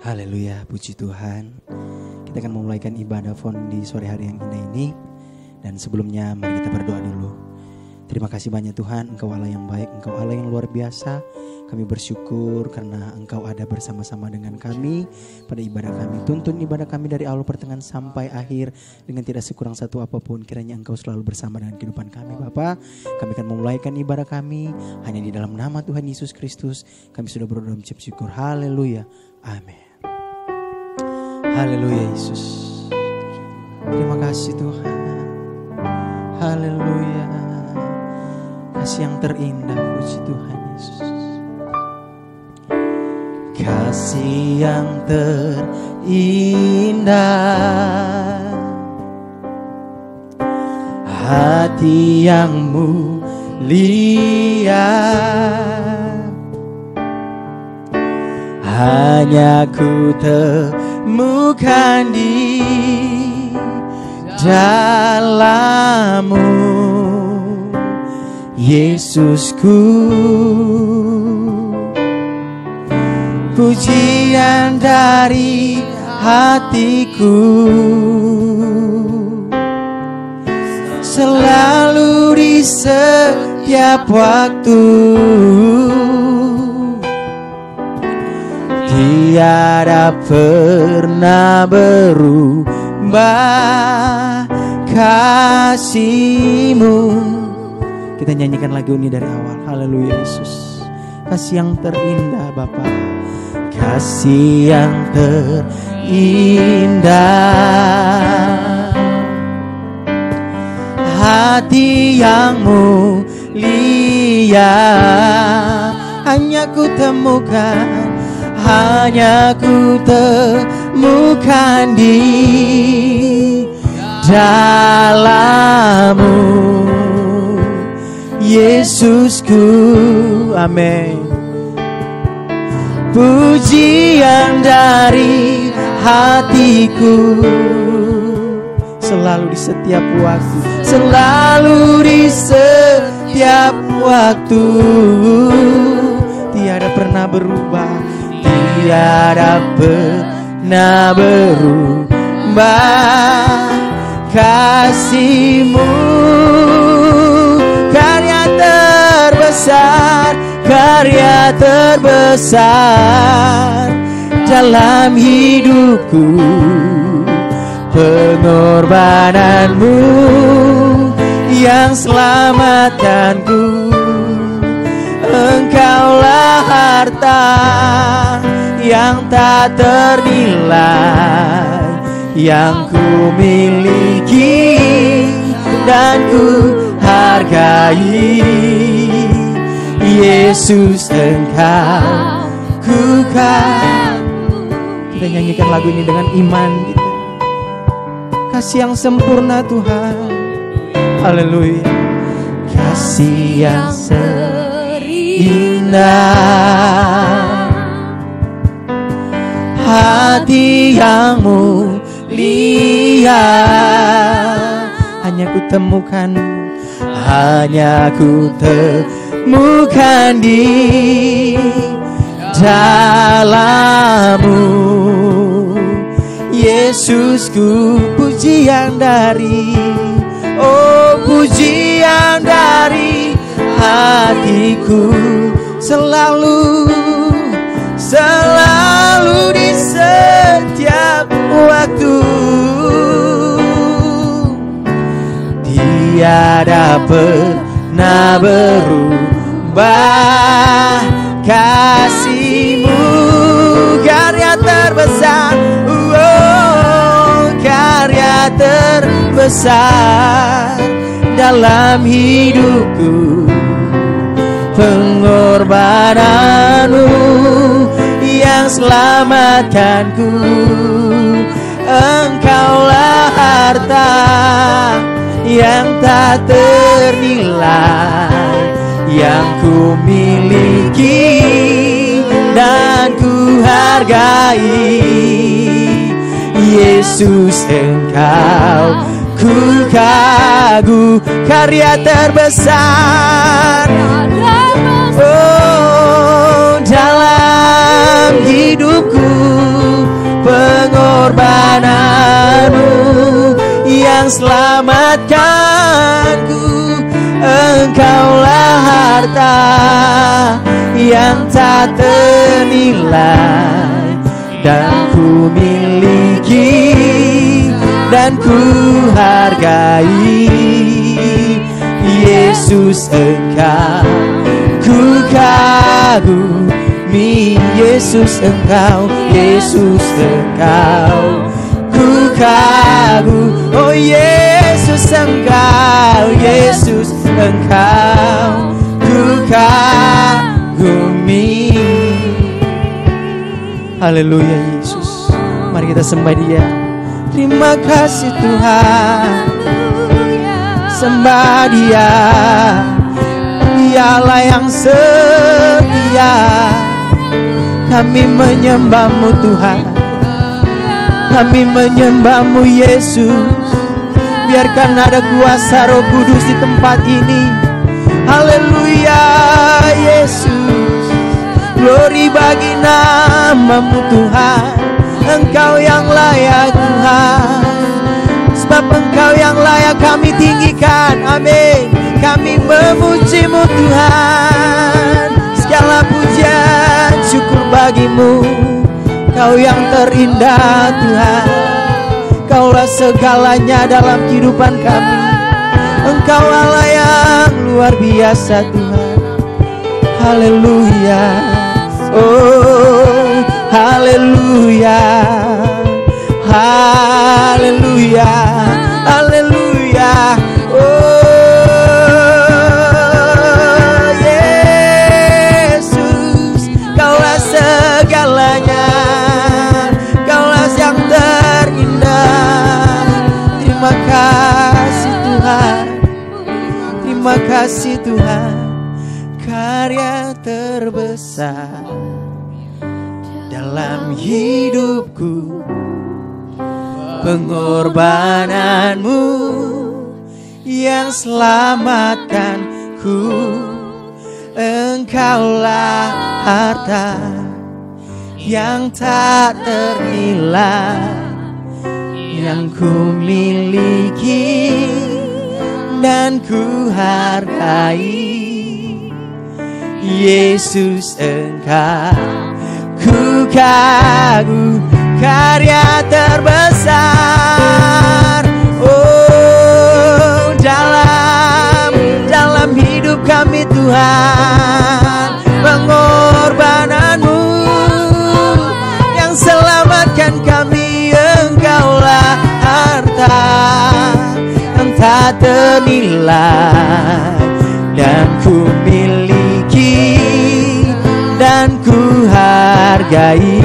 Haleluya, puji Tuhan. Kita akan memulaikan ibadah phone di sore hari yang indah ini. Dan sebelumnya mari kita berdoa dulu. Terima kasih banyak Tuhan, Engkau Allah yang baik, Engkau Allah yang luar biasa. Kami bersyukur karena Engkau ada bersama-sama dengan kami pada ibadah kami. Tuntun ibadah kami dari awal pertengahan sampai akhir dengan tidak sekurang satu apapun. Kiranya Engkau selalu bersama dengan kehidupan kami Bapa. Kami akan memulaikan ibadah kami hanya di dalam nama Tuhan Yesus Kristus. Kami sudah berdoa dan mengucap syukur. Haleluya, amin. Haleluya Yesus. Terima kasih Tuhan. Haleluya. Kasih yang terindah, puji Tuhan Yesus. Kasih yang terindah, hati yang mulia, hanya ku temukan di dalam-Mu, Yesusku. Pujian dari hatiku selalu di setiap waktu, tiada pernah berubah kasih-Mu. Kita nyanyikan lagu ini dari awal. Haleluya Yesus. Kasih yang terindah Bapa, kasih yang terindah, hati yang mulia, hanya ku temukan di dalam-Mu, Yesusku. Amin. Pujian dari hatiku selalu di setiap waktu, selalu di setiap waktu, tiada pernah berubah, tiada pernah berubah kasih-Mu. Karya terbesar dalam hidupku, pengorbanan-Mu yang selamatkanku. Engkaulah harta yang tak ternilai yang ku miliki dan ku hargai. Yesus, Engkau ku kagumi. Kita nyanyikan lagu ini dengan iman kita. Kasih yang sempurna Tuhan. Haleluya. Kasih yang terindah, hati yang mulia, hanya ku temukan di dalam-Mu, Yesusku. Pujian dari hatiku selalu di setiap waktu, tiada pernah berubah kasih-Mu. Karya terbesar dalam hidupku, pengorbanan-Mu yang selamatkanku. Engkaulah harta yang tak ternilai yang ku miliki dan ku hargai. Yesus, Engkau ku kagumi. Karya terbesar dalam hidupku, yang selamatkanku. Engkaulah harta yang tak ternilai dan ku miliki dan ku hargai. Yesus Engkau ku kagumi. Yesus Engkau, Yesus Engkau ku kagumi. Oh Yesus Engkau, Yesus Engkau ku kagumi. Haleluya Yesus. Mari kita sembah Dia. Terima kasih Tuhan. Sembah Dia. Dialah yang setia. Kami menyembah-Mu Tuhan. Kami menyembah-Mu Yesus. Biarkan ada kuasa Roh Kudus di tempat ini. Haleluya Yesus. Glory bagi nama-Mu Tuhan. Engkau yang layak Tuhan. Sebab Engkau yang layak kami tinggikan. Amin. Kami memuji-Mu Tuhan. Segala pujian syukur bagi-Mu. Kau yang terindah Tuhan. Kaulah segalanya dalam kehidupan kami. Engkau Allah yang luar biasa Tuhan. Haleluya. Oh haleluya. Haleluya. Haleluya. Oh Yesus, Kaulah segalanya. Kaulah yang terindah. Terima kasih Tuhan. Terima kasih Tuhan. Karya terbesar dalam hidupku, pengorbananmu yang selamatkanku. Engkaulah harta yang tak ternilai yang ku miliki dan ku hargai. Yesus Engkau ku kagumi. Karya terbesar oh dalam hidup kami Tuhan. Pengorbananmu yang selamatkan kami. Engkaulah harta yang tak ternilai dan ku miliki dan ku hargai.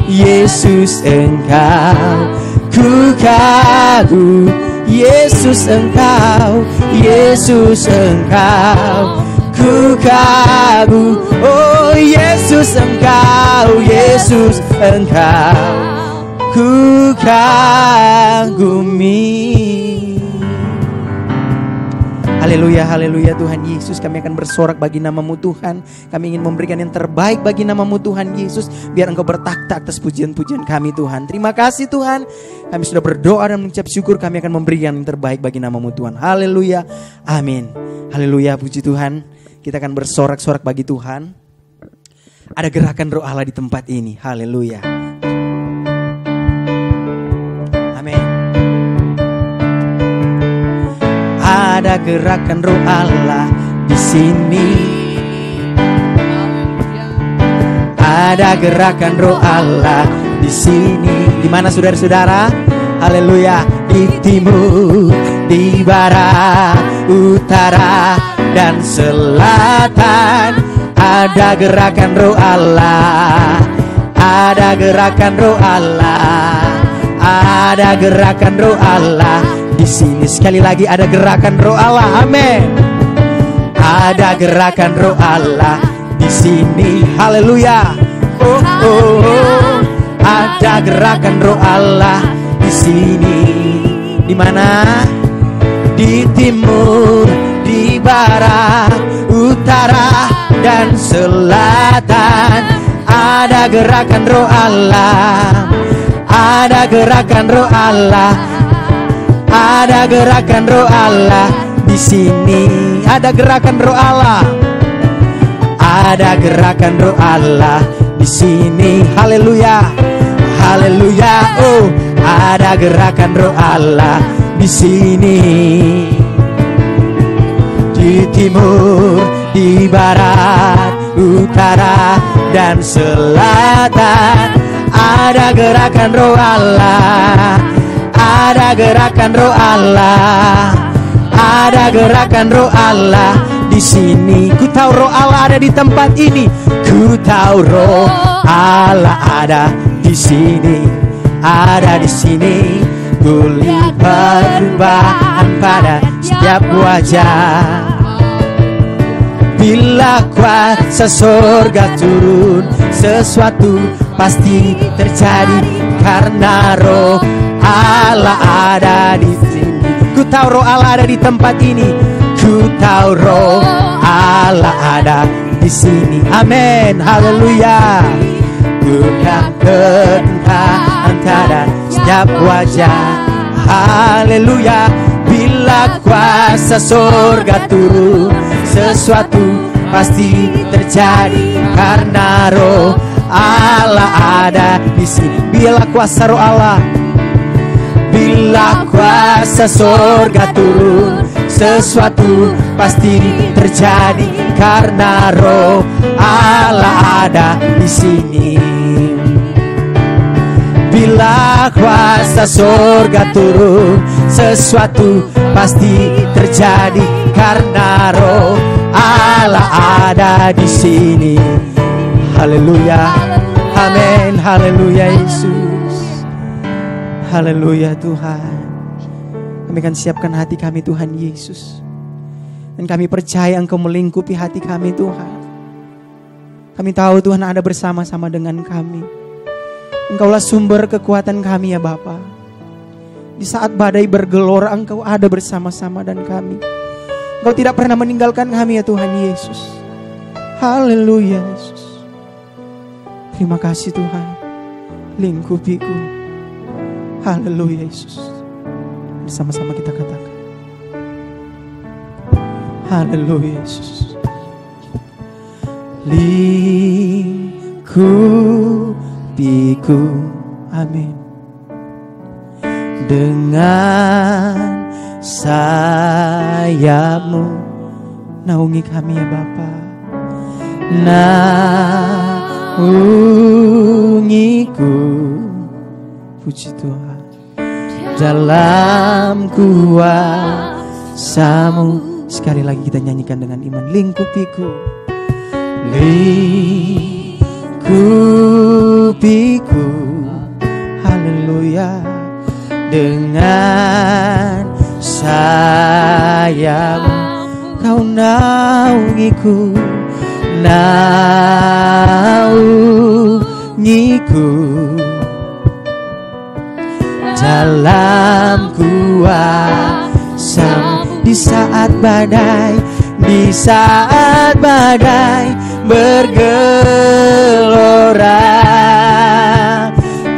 Yesus Engkau ku kagumi. Yesus Engkau, Yesus Engkau ku kagumi. Oh Yesus Engkau, Yesus Engkau ku kagumi. Haleluya, haleluya Tuhan Yesus. Kami akan bersorak bagi nama-Mu Tuhan. Kami ingin memberikan yang terbaik bagi nama-Mu Tuhan Yesus. Biar Engkau bertakhta atas pujian-pujian kami Tuhan. Terima kasih Tuhan. Kami sudah berdoa dan mengucap syukur. Kami akan memberikan yang terbaik bagi nama-Mu Tuhan. Haleluya, amin. Haleluya, puji Tuhan. Kita akan bersorak-sorak bagi Tuhan. Ada gerakan Roh Allah di tempat ini. Haleluya. Ada gerakan Roh Allah di sini. Ada gerakan Roh Allah di sini. Di mana saudara-saudara? Haleluya. Di timur, di barat, utara dan selatan. Ada gerakan Roh Allah. Ada gerakan Roh Allah. Ada gerakan Roh Allah di sini. Sekali lagi ada gerakan Roh Allah. Amin. Ada gerakan Roh Allah di sini. Haleluya. Oh, oh, oh. Ada gerakan Roh Allah di sini. Di mana? Di timur, di barat, utara dan selatan. Ada gerakan Roh Allah. Ada gerakan Roh Allah Ada gerakan Roh Allah di sini. Ada gerakan Roh Allah. Ada gerakan Roh Allah di sini. Haleluya. Haleluya. Oh, ada gerakan Roh Allah di sini. Di timur, di barat, utara dan selatan. Ada gerakan Roh Allah. Ada gerakan Roh Allah. Ada gerakan Roh Allah di sini. Ku tahu Roh Allah ada di tempat ini. Ku tahu Roh Allah ada di sini. Ada di sini. Ku lihat perubahan pada setiap wajah. Bila kuasa surga turun, sesuatu pasti terjadi karena Roh Allah ada di sini. Ku tahu Roh Allah ada di tempat ini. Ku tahu Roh Allah ada di sini. Amin. Haleluya. Bukan antara setiap wajah. Haleluya. Bila kuasa surga turun, sesuatu pasti terjadi karena Roh Allah ada di sini. Bila kuasa Roh Allah, bila kuasa surga turun, sesuatu pasti terjadi karena Roh Allah ada di sini. Bila kuasa surga turun, sesuatu pasti terjadi karena Roh Allah ada di sini. Haleluya. Amin. Haleluya Yesus. Haleluya Tuhan. Kami akan siapkan hati kami Tuhan Yesus. Dan kami percaya Engkau melingkupi hati kami Tuhan. Kami tahu Tuhan ada bersama-sama dengan kami. Engkaulah sumber kekuatan kami ya Bapa. Di saat badai bergelora Engkau ada bersama-sama dan kami. Engkau tidak pernah meninggalkan kami ya Tuhan Yesus. Haleluya Yesus. Terima kasih Tuhan. Lingkupiku. Haleluya Yesus. Bersama-sama kita katakan. Haleluya Yesus. Lingkupiku. Amin. Dengan sayap-Mu naungi kami ya Bapa. Naungiku. Puji Tuhan. Dalam kuasa-Mu. Sekali lagi kita nyanyikan dengan iman. Lingkupiku. Lingkupiku. Haleluya. Dengan sayap-Mu Kau naungiku. Naungiku. Dalam kuasa-Mu. Di saat badai, di saat badai bergelora,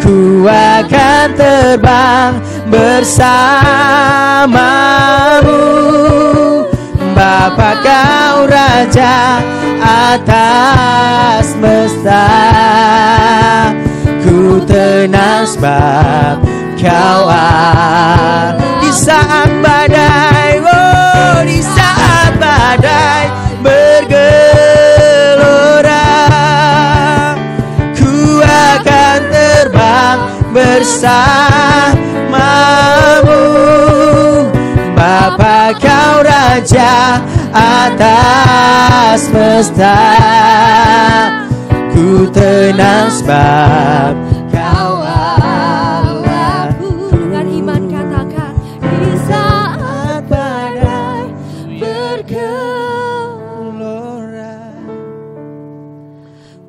ku akan terbang bersama-Mu. Bapa Kau Raja atas semesta, ku tenang sebab Kau ada. Di saat badai, oh di saat badai bergelora, ku akan terbang bersama-Mu. Bapa Kau Raja atas semesta, ku tenang sebab Kau Allahku. Dengan iman katakan, di saat badai bergelora,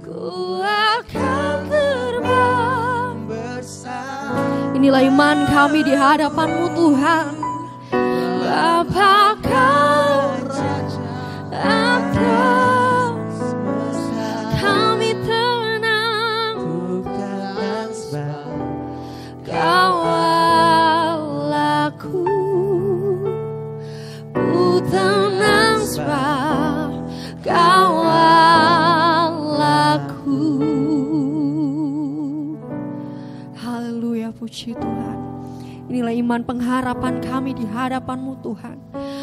ku akan terbang bersama. Inilah iman kami di hadapan-Mu Tuhan. Bapa Kau atas kami tenang, Kau Allahku. puji Tuhan. Inilah iman pengharapan kami di hadapan-Mu Tuhan.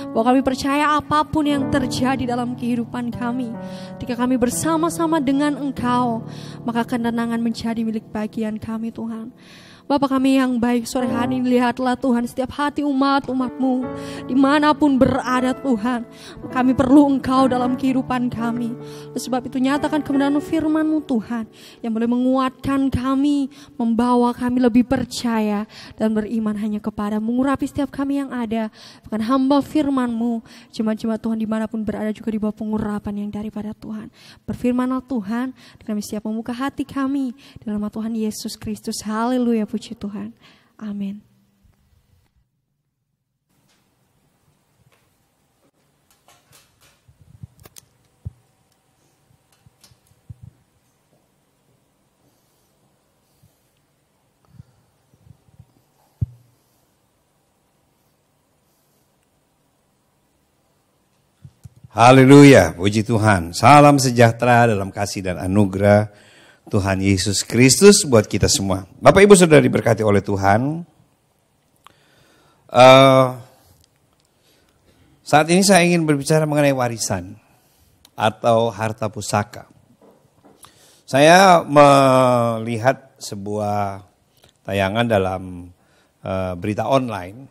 Bahwa kami percaya apapun yang terjadi dalam kehidupan kami, ketika kami bersama-sama dengan Engkau, maka ketenangan menjadi milik bagian kami Tuhan. Bapa kami yang baik, sore hari ini lihatlah Tuhan setiap hati umat-umat-Mu dimanapun berada Tuhan. Kami perlu Engkau dalam kehidupan kami. Oleh sebab itu nyatakan kebenaran firman-Mu Tuhan yang boleh menguatkan kami, membawa kami lebih percaya dan beriman hanya kepada mengurapi setiap kami yang ada. Bahkan hamba firman-Mu, jemaat-jemaat Tuhan dimanapun berada juga di bawah pengurapan yang daripada Tuhan. Berfirmanlah Tuhan, kami siap membuka hati kami dalam nama Tuhan Yesus Kristus. Haleluya. Puji Tuhan. Amin. Haleluya, puji Tuhan. Salam sejahtera dalam kasih dan anugerah Tuhan Yesus Kristus buat kita semua. Bapak Ibu Saudara diberkati oleh Tuhan. Saat ini saya ingin berbicara mengenai warisan atau harta pusaka. Saya melihat sebuah tayangan dalam berita online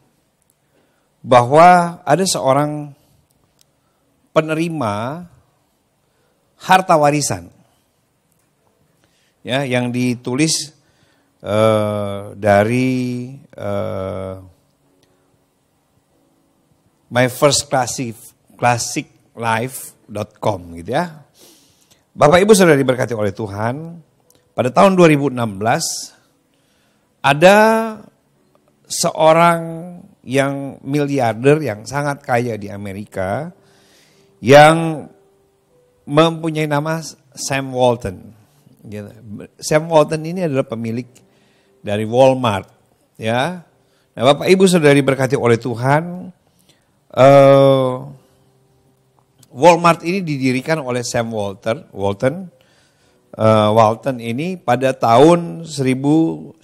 bahwa ada seorang penerima harta warisan. Ya, yang ditulis dari myfirstclassiclife.com gitu ya. Bapak Ibu Saudara diberkati oleh Tuhan, pada tahun 2016 ada seorang yang miliarder yang sangat kaya di Amerika yang mempunyai nama Sam Walton. Sam Walton ini adalah pemilik dari Walmart, ya. Nah, Bapak Ibu Saudara diberkati oleh Tuhan, Walmart ini didirikan oleh Sam Walton. Walton ini pada tahun 1962.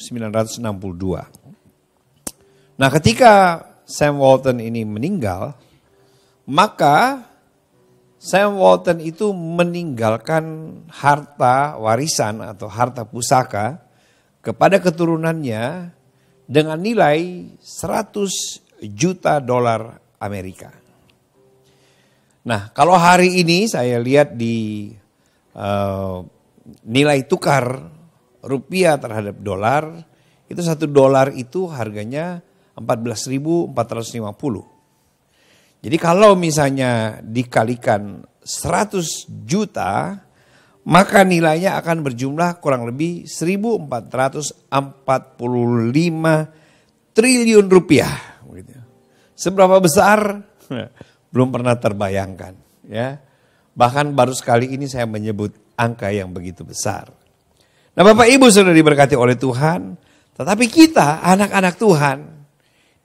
Nah, ketika Sam Walton ini meninggal, maka Sam Walton itu meninggalkan harta warisan atau harta pusaka kepada keturunannya dengan nilai 100 juta dolar Amerika. Nah, kalau hari ini saya lihat di nilai tukar rupiah terhadap dolar, itu $1 itu harganya 14.450. Jadi kalau misalnya dikalikan 100 juta, maka nilainya akan berjumlah kurang lebih 1.445 triliun rupiah. Seberapa besar? Belum pernah terbayangkan. Ya. Bahkan baru sekali ini saya menyebut angka yang begitu besar. Nah, Bapak Ibu sudah diberkati oleh Tuhan, tetapi kita anak-anak Tuhan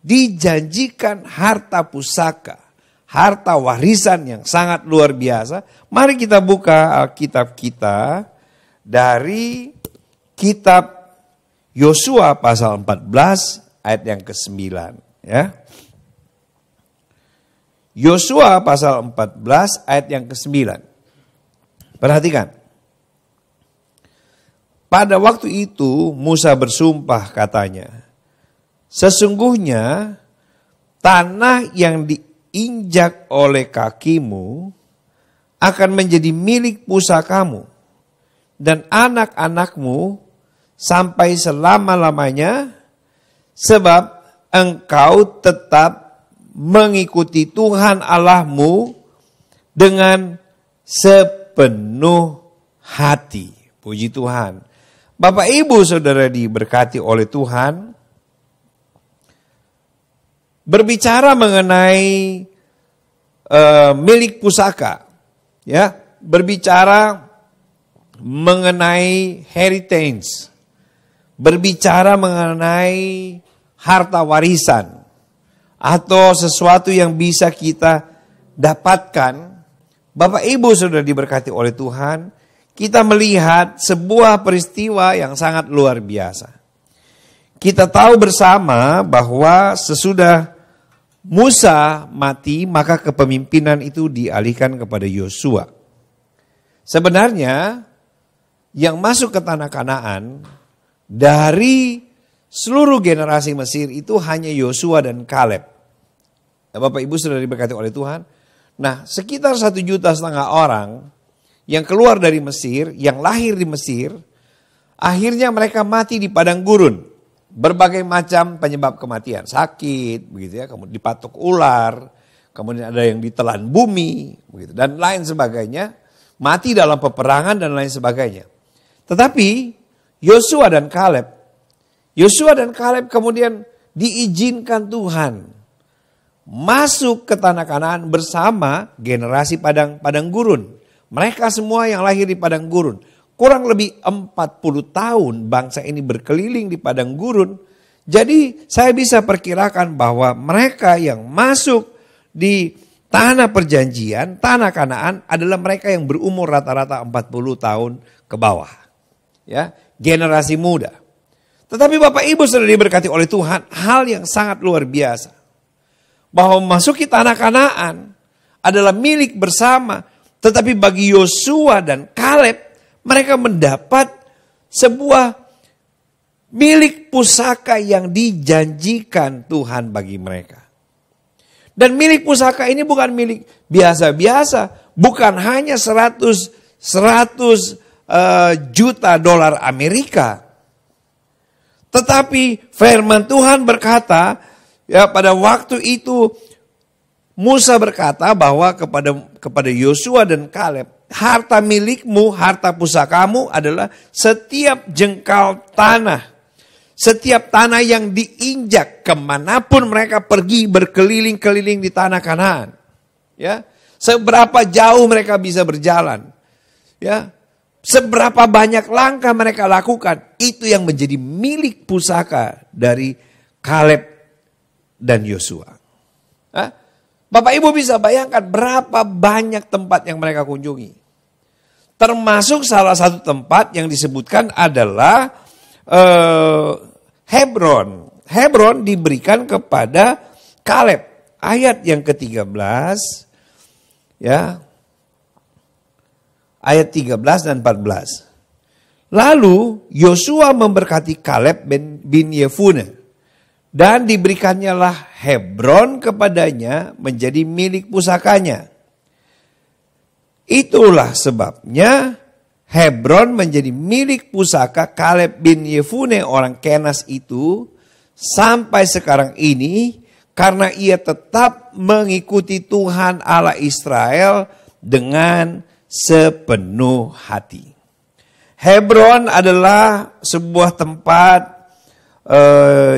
dijanjikan harta pusaka, harta warisan yang sangat luar biasa. Mari kita buka Alkitab kita dari kitab Yosua pasal 14 ayat yang ke-9. Ya. Yosua pasal 14 ayat yang ke-9. Perhatikan. Pada waktu itu Musa bersumpah katanya, sesungguhnya tanah yang diinjak oleh kakimu akan menjadi milik pusakamu dan anak-anakmu sampai selama-lamanya, sebab engkau tetap mengikuti Tuhan Allahmu dengan sepenuh hati. Puji Tuhan. Bapak Ibu Saudara diberkati oleh Tuhan, berbicara mengenai milik pusaka, ya, berbicara mengenai heritage, berbicara mengenai harta warisan atau sesuatu yang bisa kita dapatkan. Bapak Ibu sudah diberkati oleh Tuhan, kita melihat sebuah peristiwa yang sangat luar biasa. kita tahu bersama bahwa sesudah Musa mati, maka kepemimpinan itu dialihkan kepada Yosua. Sebenarnya yang masuk ke tanah Kanaan dari seluruh generasi Mesir itu hanya Yosua dan Kaleb. Nah, Bapak Ibu sudah diberkati oleh Tuhan. Nah, sekitar 1,5 juta orang yang keluar dari Mesir, yang lahir di Mesir, akhirnya mereka mati di padang gurun. Berbagai macam penyebab kematian, sakit, begitu ya, kemudian dipatok ular, kemudian ada yang ditelan bumi, begitu, dan lain sebagainya, mati dalam peperangan dan lain sebagainya. Tetapi Yosua dan Kaleb kemudian diizinkan Tuhan masuk ke tanah Kanaan bersama generasi padang gurun. Mereka semua yang lahir di padang gurun. Kurang lebih 40 tahun bangsa ini berkeliling di padang gurun. Jadi saya bisa perkirakan bahwa mereka yang masuk di tanah perjanjian, tanah Kanaan adalah mereka yang berumur rata-rata 40 tahun ke bawah. Ya, generasi muda. Tetapi Bapak Ibu sudah diberkati oleh Tuhan, hal yang sangat luar biasa. Bahwa memasuki tanah Kanaan adalah milik bersama. Tetapi bagi Yosua dan Kaleb, mereka mendapat sebuah milik pusaka yang dijanjikan Tuhan bagi mereka. Dan milik pusaka ini bukan milik biasa-biasa. Bukan hanya 100 juta dolar Amerika. Tetapi firman Tuhan berkata, ya pada waktu itu Musa berkata bahwa kepada Yosua dan Kaleb, harta milikmu, harta pusakamu adalah setiap jengkal tanah. Setiap tanah yang diinjak kemanapun mereka pergi berkeliling-keliling di tanah Kanaan. Ya, seberapa jauh mereka bisa berjalan. Ya, seberapa banyak langkah mereka lakukan. Itu yang menjadi milik pusaka dari Kaleb dan Yosua. Bapak Ibu bisa bayangkan berapa banyak tempat yang mereka kunjungi. Termasuk salah satu tempat yang disebutkan adalah Hebron. Hebron diberikan kepada Kaleb. Ayat yang ke-13. Ya. Ayat 13 dan 14. Lalu Yosua memberkati Kaleb bin Yefune. Dan diberikannya lah Hebron kepadanya menjadi milik pusakanya. Itulah sebabnya Hebron menjadi milik pusaka Kaleb bin Yefune orang Kenas itu sampai sekarang ini karena ia tetap mengikuti Tuhan Allah Israel dengan sepenuh hati. Hebron adalah sebuah tempat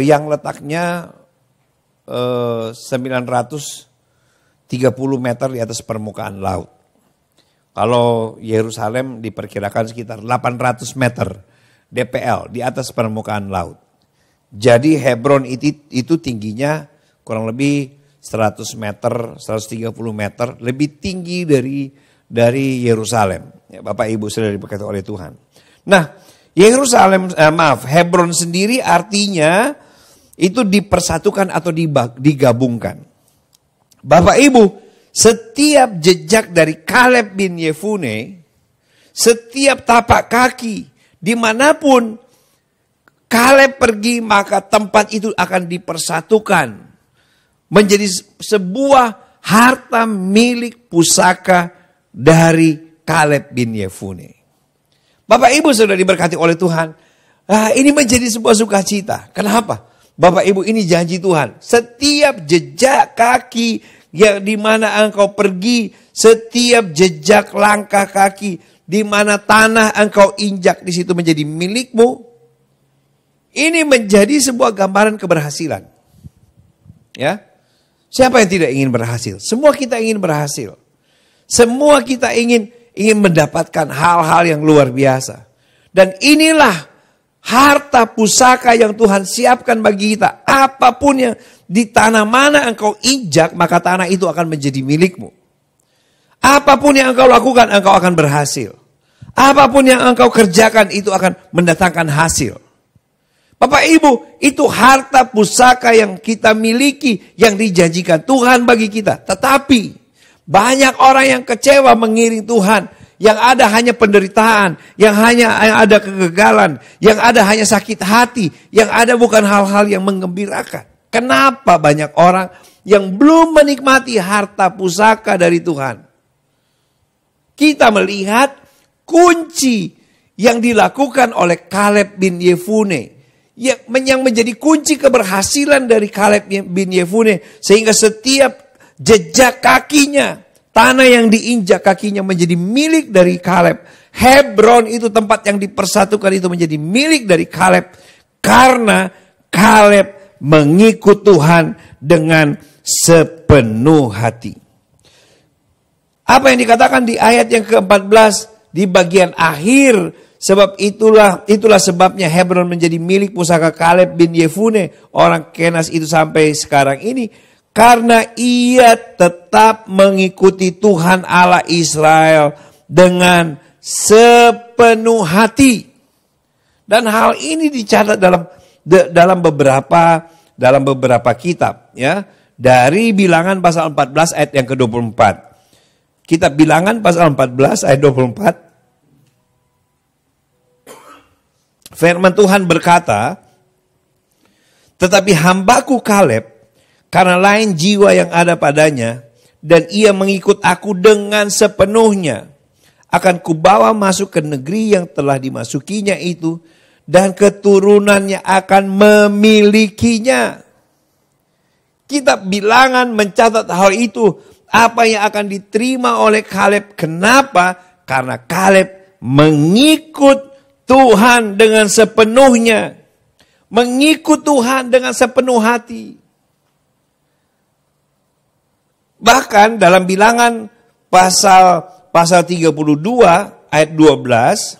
yang letaknya 930 meter di atas permukaan laut. Kalau Yerusalem diperkirakan sekitar 800 meter DPL di atas permukaan laut. Jadi Hebron itu tingginya kurang lebih 100 meter, 130 meter, lebih tinggi dari Yerusalem. Ya, Bapak Ibu sudah diberkati oleh Tuhan. Nah, Hebron sendiri artinya itu dipersatukan atau digabungkan. Bapak Ibu, setiap jejak dari Kaleb bin Yefune, setiap tapak kaki, dimanapun Kaleb pergi maka tempat itu akan dipersatukan. Menjadi sebuah harta milik pusaka dari Kaleb bin Yefune. Bapak Ibu sudah diberkati oleh Tuhan. Ini menjadi sebuah sukacita. Kenapa? Bapak Ibu, ini janji Tuhan. Setiap jejak kaki yang di mana engkau pergi, setiap jejak langkah kaki, di mana tanah engkau injak di situ menjadi milikmu. Ini menjadi sebuah gambaran keberhasilan. Ya. Siapa yang tidak ingin berhasil? Semua kita ingin berhasil. Semua kita ingin mendapatkan hal-hal yang luar biasa. Dan inilah harta pusaka yang Tuhan siapkan bagi kita. Apapun yang di tanah mana engkau injak, maka tanah itu akan menjadi milikmu. Apapun yang engkau lakukan, engkau akan berhasil. Apapun yang engkau kerjakan, itu akan mendatangkan hasil. Bapak Ibu, itu harta pusaka yang kita miliki, yang dijanjikan Tuhan bagi kita. Tetapi banyak orang yang kecewa mengiring Tuhan, yang ada hanya penderitaan, yang ada kegagalan, yang ada hanya sakit hati, yang ada bukan hal-hal yang menggembirakan. Kenapa banyak orang yang belum menikmati harta pusaka dari Tuhan? Kita melihat kunci yang dilakukan oleh Kaleb bin Yefune, yang menjadi kunci keberhasilan dari Kaleb bin Yefune, sehingga setiap jejak kakinya, tanah yang diinjak kakinya menjadi milik dari Kaleb. Hebron itu tempat yang dipersatukan itu menjadi milik dari Kaleb, karena Kaleb mengikut Tuhan dengan sepenuh hati. Apa yang dikatakan di ayat yang ke-14 di bagian akhir, sebab itulah sebabnya Hebron menjadi milik pusaka Kaleb bin Yefune, orang Kenas itu sampai sekarang ini, karena ia tetap mengikuti Tuhan Allah Israel dengan sepenuh hati. Dan hal ini dicatat dalam beberapa kitab, ya. Dari Bilangan pasal 14 ayat yang ke-24. Kitab Bilangan pasal 14 ayat 24. Firman Tuhan berkata, tetapi hambaku Kaleb, karena lain jiwa yang ada padanya, dan ia mengikut aku dengan sepenuhnya, akan kubawa masuk ke negeri yang telah dimasukinya itu, dan keturunannya akan memilikinya. Kitab Bilangan mencatat hal itu, apa yang akan diterima oleh Kaleb. Kenapa? Karena Kaleb mengikut Tuhan dengan sepenuhnya. Mengikut Tuhan dengan sepenuh hati. Bahkan dalam Bilangan pasal 32 ayat 12.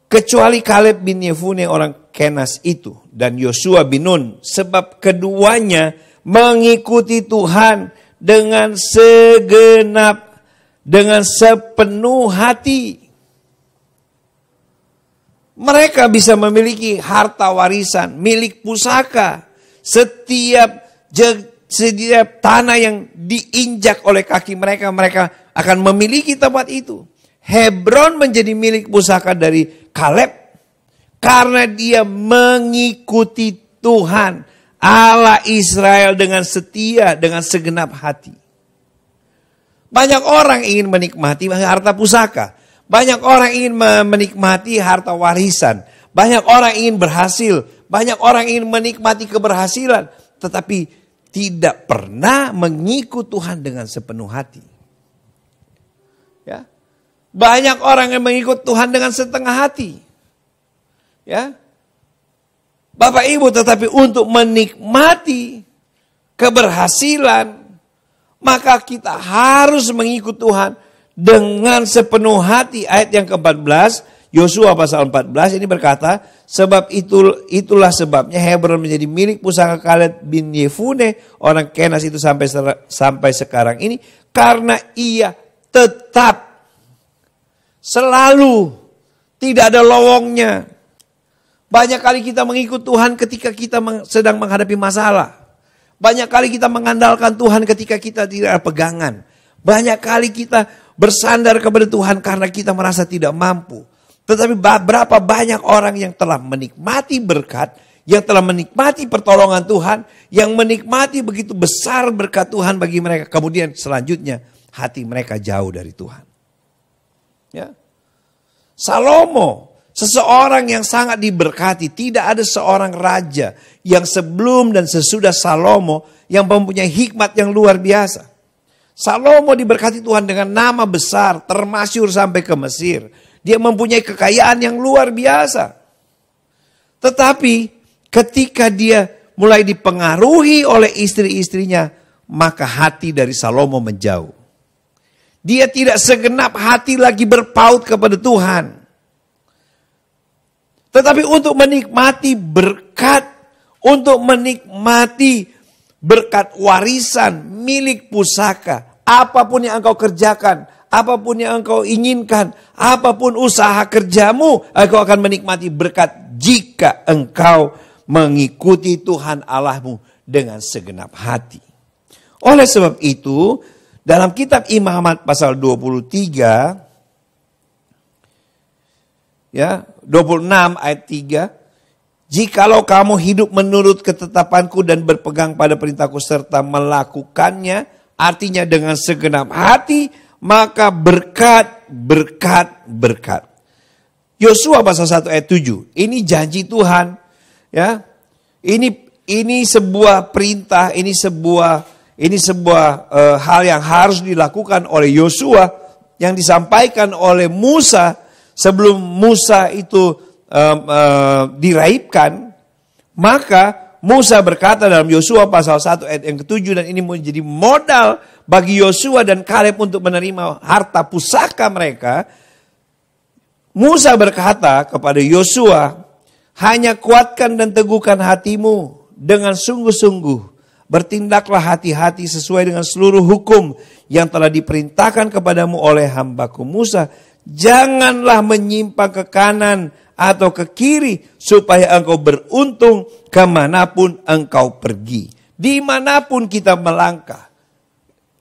Kecuali Kaleb bin Yefune orang Kenas itu dan Yosua bin Nun. Sebab keduanya mengikuti Tuhan dengan sepenuh hati. Mereka bisa memiliki harta warisan, milik pusaka. Setiap tanah yang diinjak oleh kaki mereka, mereka akan memiliki tempat itu. Hebron menjadi milik pusaka dari Kaleb karena dia mengikuti Tuhan Allah Israel dengan setia, dengan segenap hati. Banyak orang ingin menikmati harta pusaka. Banyak orang ingin menikmati harta warisan. Banyak orang ingin berhasil. Banyak orang ingin menikmati keberhasilan. Tetapi tidak pernah mengikut Tuhan dengan sepenuh hati. Ya. Banyak orang yang mengikut Tuhan dengan setengah hati. Ya. Bapak Ibu, tetapi untuk menikmati keberhasilan, maka kita harus mengikut Tuhan dengan sepenuh hati. Ayat yang ke-14, Yosua pasal 14 ini berkata, sebab itulah sebabnya Hebron menjadi milik pusaka Kaleb bin Yefune, orang Kenas itu sampai sekarang ini, karena ia tetap selalu tidak ada lowongnya. Banyak kali kita mengikut Tuhan ketika kita sedang menghadapi masalah. Banyak kali kita mengandalkan Tuhan ketika kita tidak ada pegangan. Banyak kali kita bersandar kepada Tuhan karena kita merasa tidak mampu. Tetapi berapa banyak orang yang telah menikmati berkat, yang telah menikmati pertolongan Tuhan, yang menikmati begitu besar berkat Tuhan bagi mereka. Kemudian selanjutnya hati mereka jauh dari Tuhan. Ya. Salomo, seseorang yang sangat diberkati. Tidak ada seorang raja yang sebelum dan sesudah Salomo yang mempunyai hikmat yang luar biasa. Salomo diberkati Tuhan dengan nama besar, termasyhur sampai ke Mesir. Dia mempunyai kekayaan yang luar biasa. Tetapi ketika dia mulai dipengaruhi oleh istri-istrinya, maka hati dari Salomo menjauh. Dia tidak segenap hati lagi berpaut kepada Tuhan. Tetapi untuk menikmati berkat, untuk menikmati berkat warisan milik pusaka, apapun yang engkau kerjakan, apapun yang engkau inginkan, apapun usaha kerjamu, engkau akan menikmati berkat jika engkau mengikuti Tuhan Allahmu dengan segenap hati. Oleh sebab itu, dalam kitab Imamat pasal 23, ya, 26 ayat 3, jikalau kamu hidup menurut ketetapanku dan berpegang pada perintahku serta melakukannya, artinya dengan segenap hati, maka berkat, berkat, berkat. Yosua pasal 1 ayat 7, ini janji Tuhan, ya. Ini sebuah perintah, ini sebuah hal yang harus dilakukan oleh Yosua yang disampaikan oleh Musa sebelum Musa itu diraibkan. Maka Musa berkata dalam Yosua pasal 1 ayat yang ke-7, dan ini menjadi modal bagi Yosua dan Kaleb untuk menerima harta pusaka mereka. Musa berkata kepada Yosua, hanya kuatkan dan teguhkan hatimu dengan sungguh-sungguh. Bertindaklah hati-hati sesuai dengan seluruh hukum yang telah diperintahkan kepadamu oleh hambaku Musa. Janganlah menyimpang ke kanan atau ke kiri supaya engkau beruntung kemanapun engkau pergi. Dimanapun kita melangkah.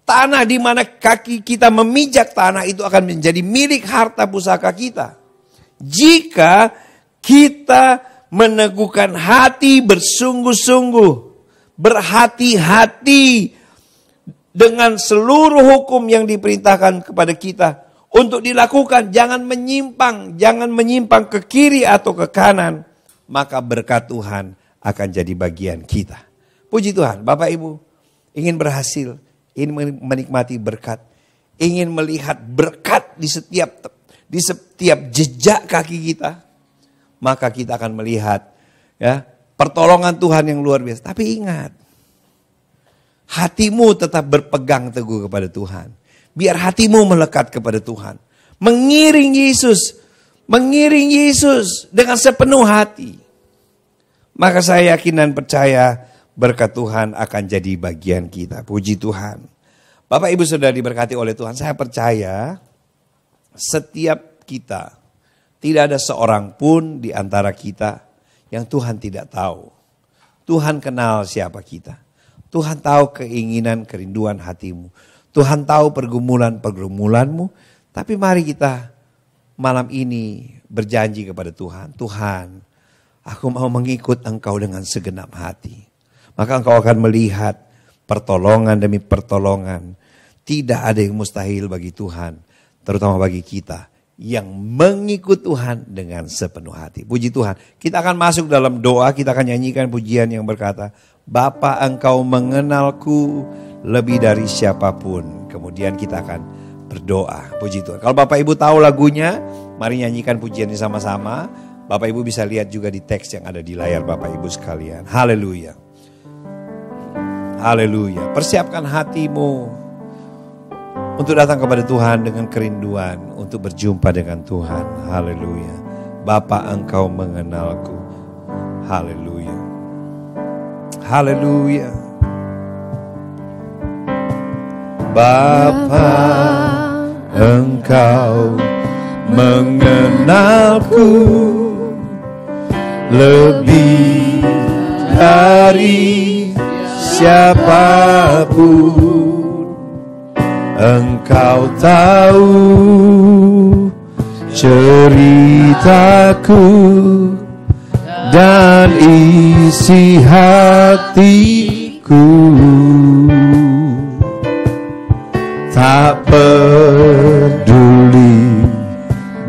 Tanah di mana kaki kita memijak tanah itu akan menjadi milik harta pusaka kita. Jika kita meneguhkan hati bersungguh-sungguh, berhati-hati dengan seluruh hukum yang diperintahkan kepada kita untuk dilakukan, jangan menyimpang ke kiri atau ke kanan, maka berkat Tuhan akan jadi bagian kita. Puji Tuhan, Bapak Ibu ingin berhasil, ingin menikmati berkat, ingin melihat berkat di setiap jejak kaki kita, maka kita akan melihat, ya, pertolongan Tuhan yang luar biasa. Tapi ingat, hatimu tetap berpegang teguh kepada Tuhan. Biar hatimu melekat kepada Tuhan. Mengiring Yesus dengan sepenuh hati. Maka saya yakin dan percaya berkat Tuhan akan jadi bagian kita. Puji Tuhan. Bapak Ibu Saudara diberkati oleh Tuhan. Saya percaya setiap kita, tidak ada seorang pun di antara kita yang Tuhan tidak tahu. Tuhan kenal siapa kita. Tuhan tahu keinginan, kerinduan hatimu. Tuhan tahu pergumulan-pergumulanmu. Tapi mari kita malam ini berjanji kepada Tuhan. Tuhan, aku mau mengikut Engkau dengan segenap hati. Maka Engkau akan melihat pertolongan demi pertolongan. Tidak ada yang mustahil bagi Tuhan. Terutama bagi kita yang mengikut Tuhan dengan sepenuh hati. Puji Tuhan. Kita akan masuk dalam doa, kita akan nyanyikan pujian yang berkata, Bapa Engkau mengenalku lebih dari siapapun. Kemudian kita akan berdoa. Puji Tuhan. Kalau Bapak Ibu tahu lagunya, mari nyanyikan pujian ini sama-sama. Bapak Ibu bisa lihat juga di teks yang ada di layar Bapak Ibu sekalian. Haleluya. Haleluya. Persiapkan hatimu untuk datang kepada Tuhan dengan kerinduan untuk berjumpa dengan Tuhan. Haleluya. Bapa Engkau mengenalku. Haleluya. Haleluya. Bapa Engkau mengenalku lebih dari siapapun. Engkau tahu ceritaku dan isi hatiku. Tak peduli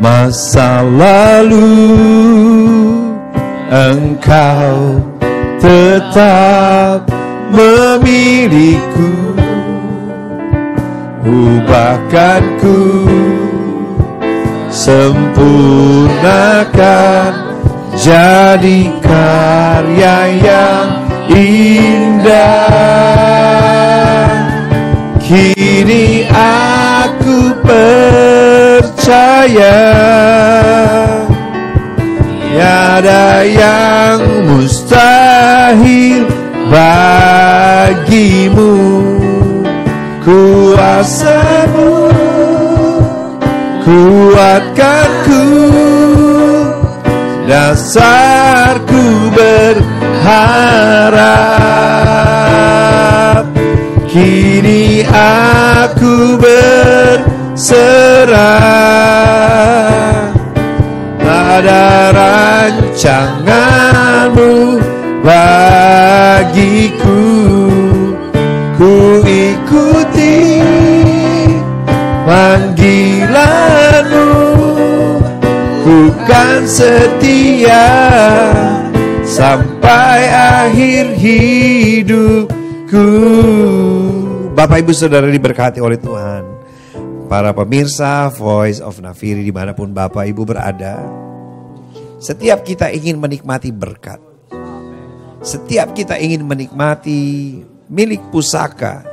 masa lalu, Engkau tetap memiliku. Ubahkanku, sempurnakan, jadi karya yang indah. Kini aku percaya, tiada yang mustahil bagimu. Kuasa-Mu kuatkanku, dasarku berharap. Kini aku berserah pada rancanganmu bagiku. Ku ikuti panggilanmu, ku kan setia sampai akhir hidupku. Bapak Ibu Saudara diberkati oleh Tuhan. Para pemirsa Voice of Nafiri dimanapun Bapak Ibu berada, setiap kita ingin menikmati berkat, setiap kita ingin menikmati milik pusaka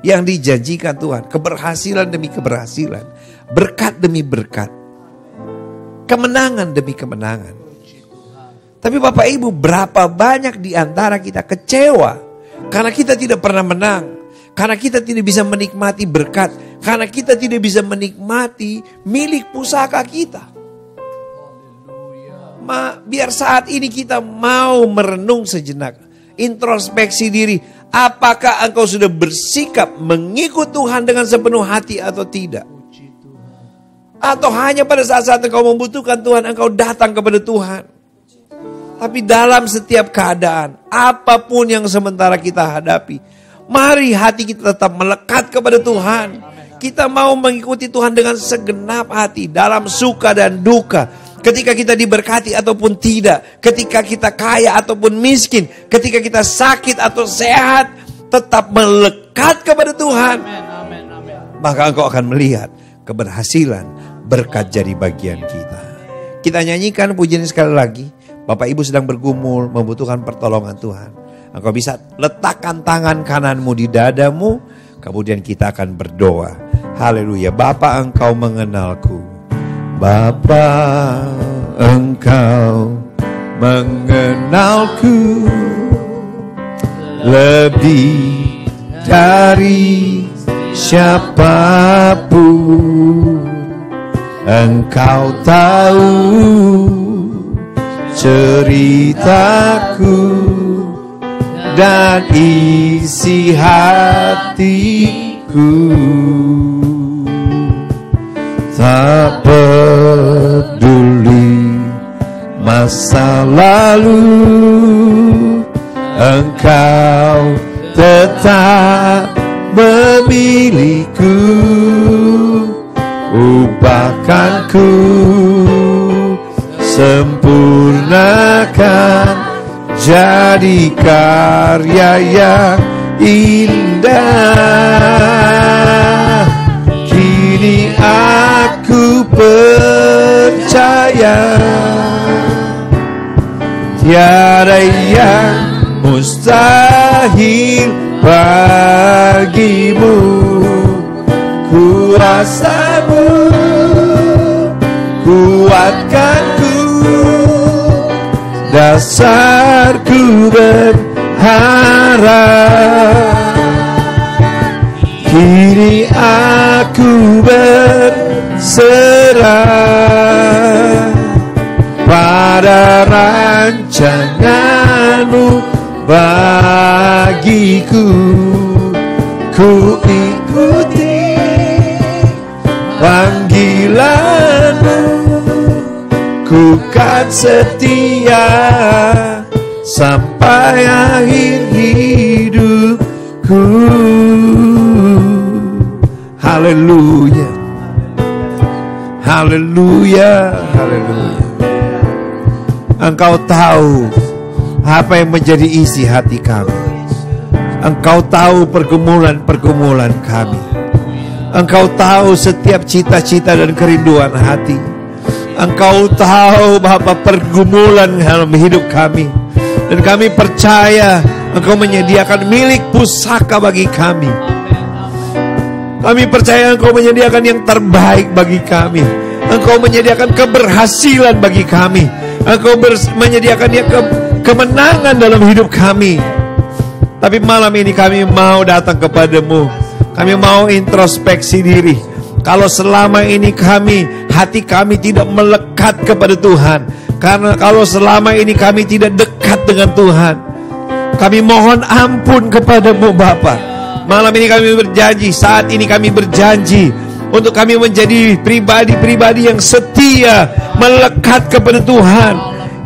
yang dijanjikan Tuhan, keberhasilan demi keberhasilan, berkat demi berkat, kemenangan demi kemenangan. Tapi Bapak Ibu, berapa banyak di antara kita kecewa karena kita tidak pernah menang, karena kita tidak bisa menikmati berkat, karena kita tidak bisa menikmati milik pusaka kita. Biar saat ini kita mau merenung sejenak, introspeksi diri. Apakah engkau sudah bersikap mengikut Tuhan dengan sepenuh hati atau tidak? Atau hanya pada saat-saat engkau membutuhkan Tuhan, engkau datang kepada Tuhan. Tapi dalam setiap keadaan, apapun yang sementara kita hadapi, mari hati kita tetap melekat kepada Tuhan. Kita mau mengikuti Tuhan dengan segenap hati, dalam suka dan duka. Ketika kita diberkati ataupun tidak, ketika kita kaya ataupun miskin, ketika kita sakit atau sehat, tetap melekat kepada Tuhan. Maka engkau akan melihat keberhasilan, berkat jadi bagian kita. Kita nyanyikan pujian sekali lagi. Bapak Ibu sedang bergumul, membutuhkan pertolongan Tuhan. Engkau bisa letakkan tangan kananmu di dadamu, kemudian kita akan berdoa. Haleluya. Bapa, engkau mengenalku. Bapa, engkau mengenalku lebih dari siapapun. Engkau tahu ceritaku dan isi hatiku. Tak peduli masa lalu, engkau tetap memilihku. Ubahkanku, sempurnakan, jadi karya yang indah. Kini aku percaya tiada yang mustahil bagimu. Kuasamu kuatkanku, dasarku berharap. Kini aku berserah pada rancanganmu bagiku. Ku ikuti panggilanmu, ku kan setia sampai akhir hidupku. Haleluya, haleluya, haleluya. Engkau tahu apa yang menjadi isi hati kami. Engkau tahu pergumulan-pergumulan kami. Engkau tahu setiap cita-cita dan kerinduan hati. Engkau tahu Bapa pergumulan dalam hidup kami. Dan kami percaya Engkau menyediakan milik pusaka bagi kami. Kami percaya Engkau menyediakan yang terbaik bagi kami. Engkau menyediakan keberhasilan bagi kami. Engkau menyediakan kemenangan dalam hidup kami. Tapi malam ini kami mau datang kepadamu. Kami mau introspeksi diri. Kalau selama ini hati kami tidak melekat kepada Tuhan, karena kalau selama ini kami tidak dekat dengan Tuhan, kami mohon ampun kepadamu Bapa. Malam ini kami berjanji, saat ini kami berjanji untuk kami menjadi pribadi-pribadi yang setia, melekat kepada Tuhan,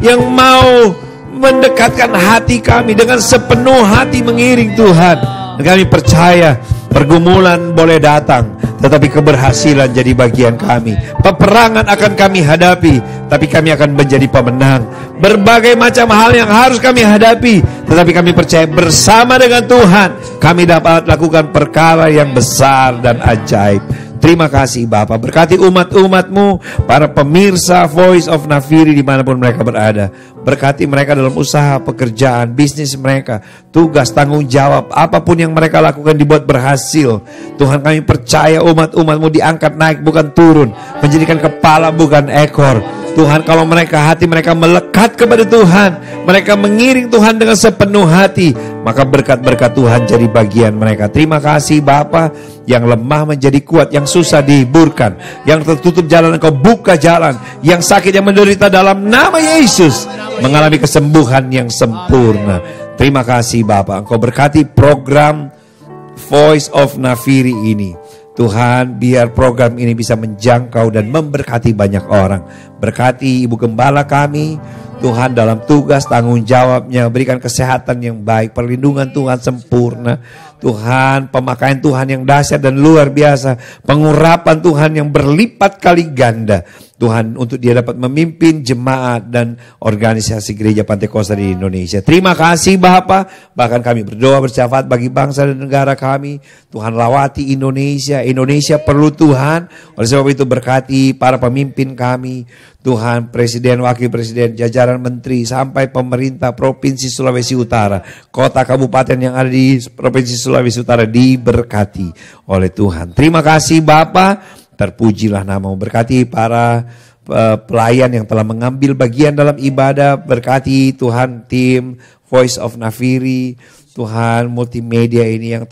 yang mau mendekatkan hati kami dengan sepenuh hati mengiring Tuhan. Dan kami percaya pergumulan boleh datang, tetapi keberhasilan jadi bagian kami. Peperangan akan kami hadapi, tapi kami akan menjadi pemenang. Berbagai macam hal yang harus kami hadapi, tetapi kami percaya bersama dengan Tuhan kami dapat lakukan perkara yang besar dan ajaib. Terima kasih Bapa, berkati umat-umat-Mu, para pemirsa Voice of Nafiri dimanapun mereka berada. Berkati mereka dalam usaha, pekerjaan, bisnis mereka, tugas, tanggung jawab, apapun yang mereka lakukan dibuat berhasil. Tuhan, kami percaya umat-umat-Mu diangkat naik bukan turun, menjadikan kepala bukan ekor. Tuhan, kalau hati mereka melekat kepada Tuhan, mereka mengiring Tuhan dengan sepenuh hati, maka berkat-berkat Tuhan jadi bagian mereka. Terima kasih Bapa, yang lemah menjadi kuat, yang susah dihiburkan, yang tertutup jalan Engkau buka jalan, yang sakit, yang menderita dalam nama Yesus mengalami kesembuhan yang sempurna. Terima kasih Bapa, Engkau berkati program Voice of Nafiri ini. Tuhan, biar program ini bisa menjangkau dan memberkati banyak orang. Berkati Ibu Gembala kami, Tuhan, dalam tugas tanggung jawabnya. Berikan kesehatan yang baik, perlindungan Tuhan sempurna. Tuhan, pemakaian Tuhan yang dahsyat dan luar biasa. Pengurapan Tuhan yang berlipat kali ganda. Tuhan, untuk dia dapat memimpin jemaat dan organisasi gereja Pantekosta di Indonesia. Terima kasih Bapa. Bahkan kami berdoa bersyafaat bagi bangsa dan negara kami. Tuhan, lawati Indonesia. Indonesia perlu Tuhan. Oleh sebab itu berkati para pemimpin kami. Tuhan, Presiden, Wakil Presiden, jajaran menteri, sampai pemerintah Provinsi Sulawesi Utara, kota kabupaten yang ada di Provinsi Sulawesi Utara diberkati oleh Tuhan. Terima kasih Bapa. Terpujilah nama-Mu. Berkati para pelayan yang telah mengambil bagian dalam ibadah. Berkati Tuhan tim Voice of Nafiri, Tuhan multimedia ini yang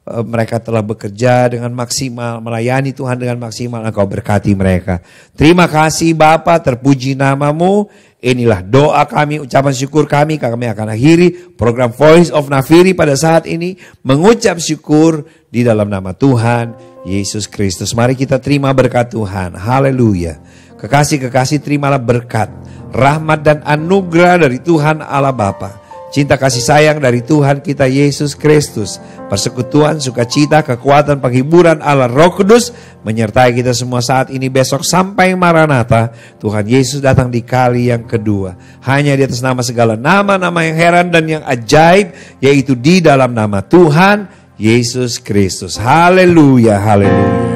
mereka telah bekerja dengan maksimal, melayani Tuhan dengan maksimal. Engkau berkati mereka. Terima kasih Bapa, terpuji nama-Mu. Inilah doa kami, ucapan syukur kami. Kami akan akhiri program Voice of Nafiri pada saat ini, mengucap syukur di dalam nama Tuhan Yesus Kristus. Mari kita terima berkat Tuhan. Haleluya. Kekasih-kekasih, terimalah berkat, rahmat dan anugerah dari Tuhan Allah Bapa, cinta kasih sayang dari Tuhan kita Yesus Kristus, persekutuan, sukacita, kekuatan, penghiburan Allah Roh Kudus menyertai kita semua saat ini, besok sampai Maranatha. Tuhan Yesus datang di kali yang kedua. Hanya di atas nama segala nama-nama yang heran dan yang ajaib, yaitu di dalam nama Tuhan Yesus Kristus. Haleluya, haleluya.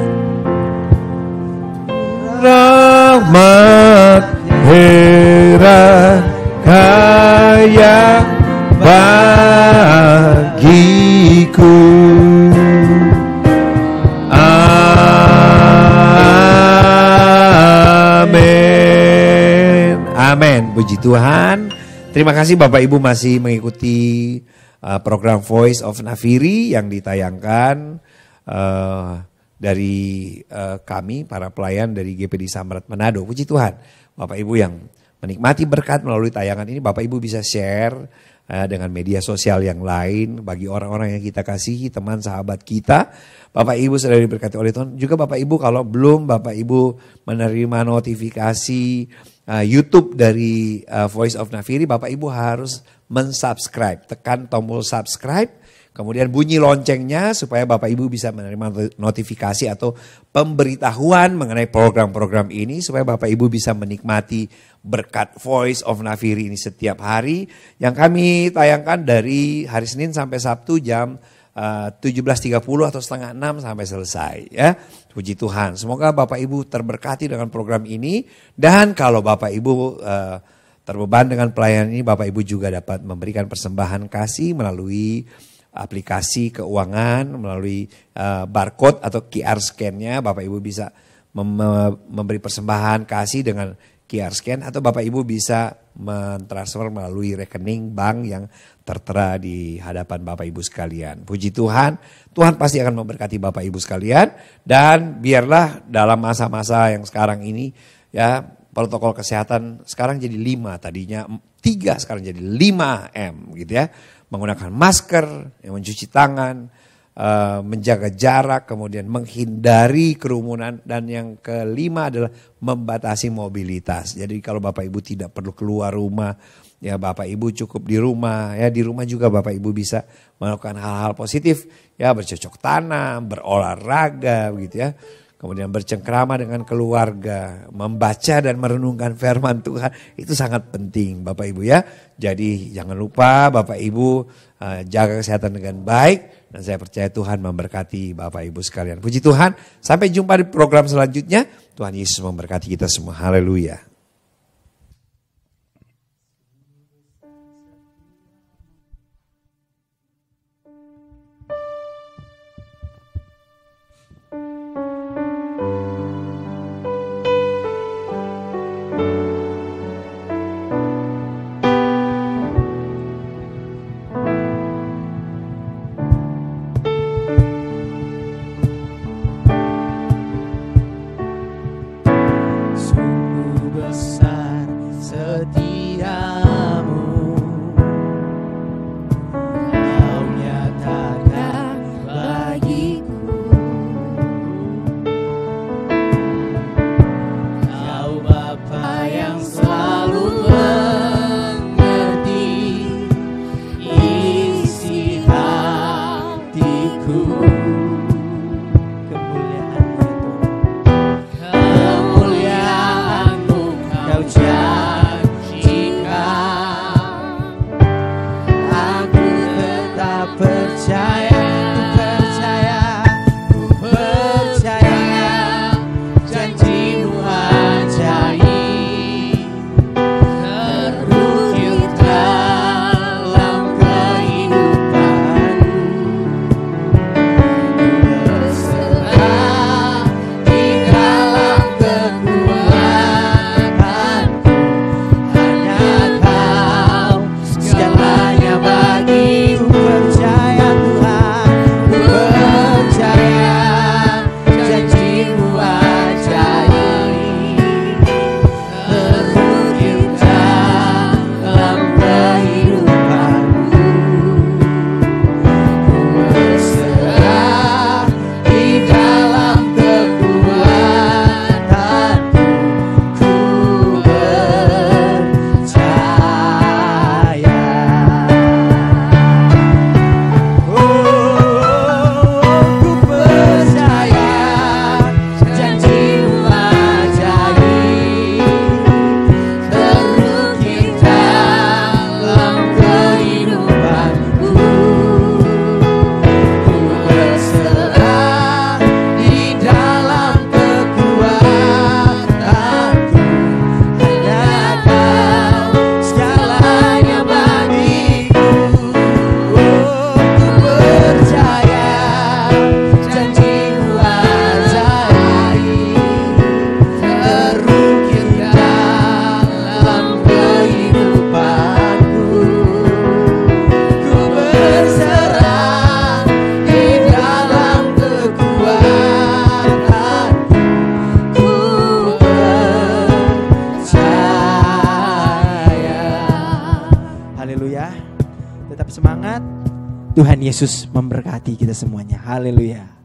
Rahmat heran kaya bagiku. Amin. Amin. Puji Tuhan. Terima kasih Bapak Ibu masih mengikuti program Voice of Nafiri yang ditayangkan dari kami para pelayan dari GPD Samrat Manado. Puji Tuhan. Bapak Ibu yang menikmati berkat melalui tayangan ini, Bapak Ibu bisa share dengan media sosial yang lain bagi orang-orang yang kita kasihi, teman sahabat kita. Bapak Ibu sudah diberkati oleh Tuhan. Juga Bapak Ibu kalau belum Bapak Ibu menerima notifikasi YouTube dari Voice of Nafiri, Bapak Ibu harus mensubscribe. Tekan tombol subscribe, kemudian bunyi loncengnya supaya Bapak Ibu bisa menerima notifikasi atau pemberitahuan mengenai program-program ini, supaya Bapak Ibu bisa menikmati berkat Voice of Nafiri ini setiap hari yang kami tayangkan dari hari Senin sampai Sabtu jam 17.30 atau setengah 6 sampai selesai ya. Puji Tuhan. Semoga Bapak Ibu terberkati dengan program ini, dan kalau Bapak Ibu terbeban dengan pelayanan ini, Bapak Ibu juga dapat memberikan persembahan kasih melalui aplikasi keuangan, melalui barcode atau QR scan-nya. Bapak Ibu bisa memberi persembahan kasih dengan QR scan atau Bapak Ibu bisa mentransfer melalui rekening bank yang tertera di hadapan Bapak Ibu sekalian. Puji Tuhan, Tuhan pasti akan memberkati Bapak Ibu sekalian, dan biarlah dalam masa-masa yang sekarang ini ya, protokol kesehatan sekarang jadi 5, tadinya 3 sekarang jadi 5M gitu ya. Menggunakan masker, mencuci tangan, menjaga jarak, kemudian menghindari kerumunan, dan yang kelima adalah membatasi mobilitas. Jadi kalau Bapak Ibu tidak perlu keluar rumah, ya Bapak Ibu cukup di rumah. Ya di rumah juga Bapak Ibu bisa melakukan hal-hal positif, ya bercocok tanam, berolahraga begitu ya. Kemudian bercengkrama dengan keluarga, membaca dan merenungkan firman Tuhan, itu sangat penting Bapak Ibu ya. Jadi jangan lupa Bapak Ibu jaga kesehatan dengan baik, dan saya percaya Tuhan memberkati Bapak Ibu sekalian. Puji Tuhan, sampai jumpa di program selanjutnya. Tuhan Yesus memberkati kita semua. Haleluya. Tetap semangat. Tuhan Yesus memberkati kita semuanya. Haleluya.